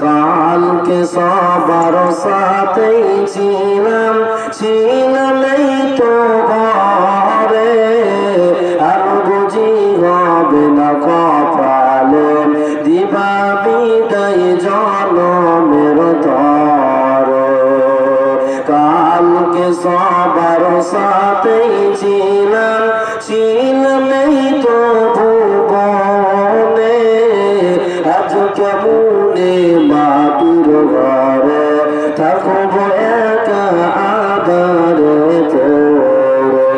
কালকে সবার সাথেই ছিলাম, ছিলাম এই তো ঘরে, আর বুঝি হবে না কপালে দিবা বিদায় জনমের তরে। কালকে সবার সাথেই ছিলাম, ছিলাম এই তো ভুবনে, আজ কেমনে মাটির ঘরে থাকবো একা আধারে পড়ে।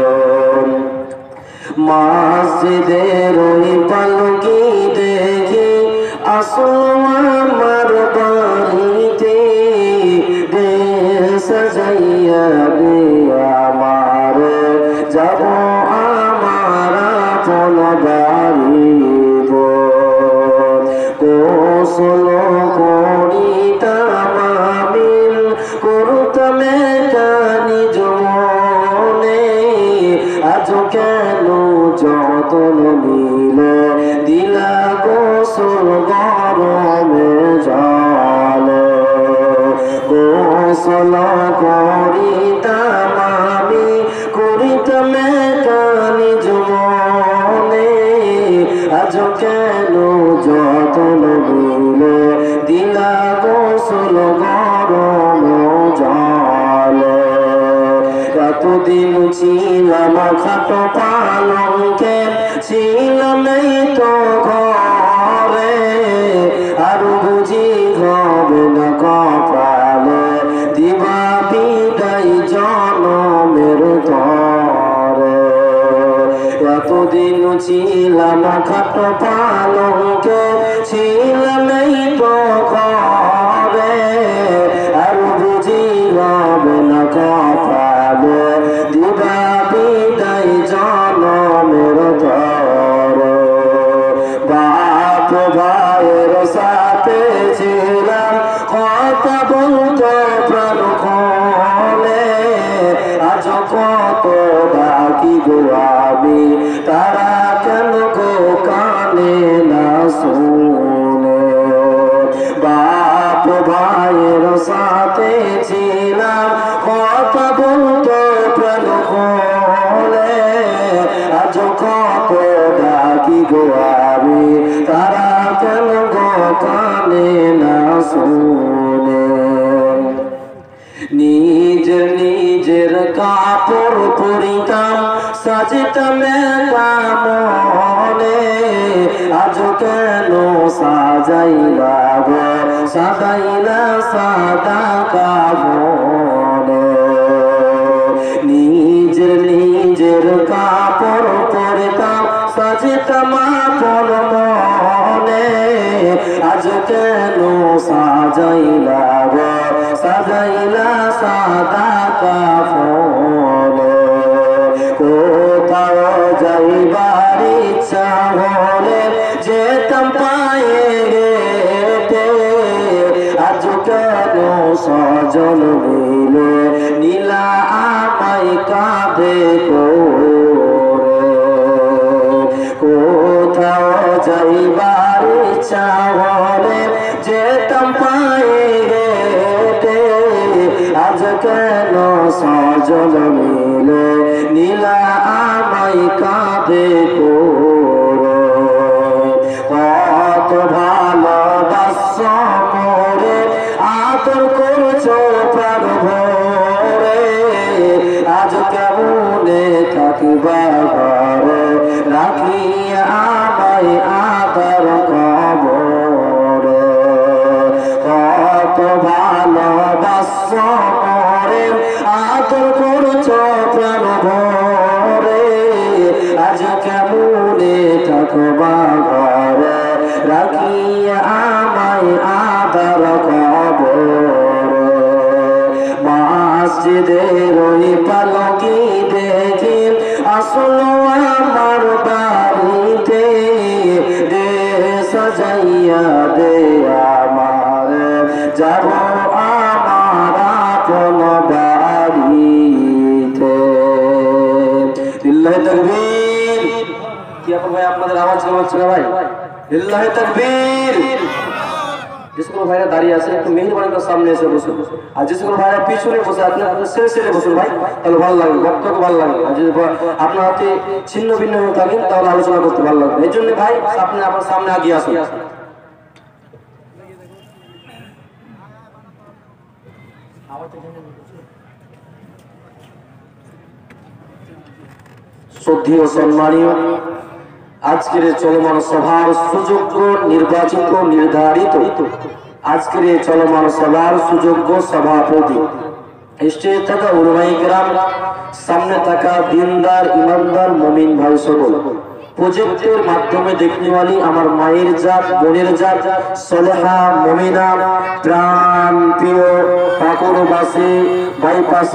মসজিদের ওই পালকি দেখি আসলো আমার বাড়িতে, সাজাইয়া দে আমার, যাব আমার আপন বাড়িব। গোসল করিতাম আমি, করতাম একা নিজ মনে, আজ কেন যতন নিলে দিলা গোসল গরমে জলে। গোসল করিতাম আমি, করিতাম একা নিজ মনে, আজ কেন যতন নিলে দিলা গোসল গরম জলে। এতদিন ছিলাম খাটো পালঙ্কে, ছিলাম এই তো ঘরে, আর বুঝি হবে না কপালে দিবা বিদায় জনমের তরে। এতদিন ছিলাম খাটো পালঙ্কে, ছিলাম এই তো ঘরে, আর বুঝি হবে না কপালে দিবা বিদায় জনমের তরে। বাপ ভাইয়ের সাথে ছিলাম, কথা বলতো প্রাণ খুলে, আজ কত ডাকি গো আমি, তারা কেন গো কানে না শুনে। বাপ ভাইয়ের সাথে ছিলাম, কথা বলতো প্রাণ খুলে, আজ কত ডাকি গো আমি, তারা কেন গো কানে না শুনে। নিজের নিজের কাপড় পরিতাম, সাজিতাম একা মনে, আজ কেন সাজাইলা গো সাজাইলা সাদা কাপড়ে। নিজের নিজের কাপড় পরিতাম, সাজিতাম আপন মনে, আজ কেন সাজাইলা গো সাজাইলা সাদা কাপড়ে। কোথাও যাইবার ইচ্ছা হলে যেতাম পায়ে হেঁটে, আজ কেন সজন মিলে নীলা আমায় কাঁদে করে। কোথাও যাইবার ইচ্ছা হলে যেতাম পায়ে হেঁটে, আজ কেন সজন মিলে নীলা আমায় কাঁদে করে। কত ভালোবাসা মোরে, আদর করছো প্রাণ ভরে, আজ কেমনে থাকিবা ঘরে, রাখিয়া আমায় আদর কবরে। কত ভালোবাসা মোরে, আদর করছো প্রাণ ভরে, আজ কেমনে থাকবা ঘরে, রাখিয়া আমায় আদর কবরে। মসজিদের ওই পালকি দেখি আসলো আমার বাড়িতে, দে সাজাইয়া দে আমার, যাব আমার আপন বাড়িতে। লিল্লাহি তাকবীর। কি আপন ভাই আপনাদের আওয়াজ কেমন ছিল ভাই? লিল্লাহি তাকবীর। যে সকল ভাইরা দাঁড়িয়ে আছে একটু মেহরবানি করে সামনে এসে বসুন, আর যে সকল ভাইরা পিছনে বসে আপনি আপনার সেরে বসুন ভাই, তাহলে ভালো লাগবে, বক্তব্য ভালো লাগবে। আর যদি আপনার হাতে ছিন্ন ভিন্ন হয়ে থাকেন তাহলে আলোচনা করতে ভালো লাগবে। এই জন্য ভাই আপনি আপনার সামনে আগিয়ে আসুন। শ্রদ্ধেয় সম্মানীয়, আজকের চলমান সভার সুযোগ্য নির্বাচিত নির্ধারিত আজকের চলমান সভার সুযোগ্য সভাপতি, স্টেজে থাকা উলামায়ে কেরাম, সামনে থাকা দিনদার ইমানদার মুমিন ভাই সকল, প্রজেক্টের মাধ্যমে দেখনেওয়ালি আমার মায়ের জাত, বোনের জাত, সলেহা মুমিনা, প্রাণ প্রিয় ঠাকুরবাসী, বাইপাস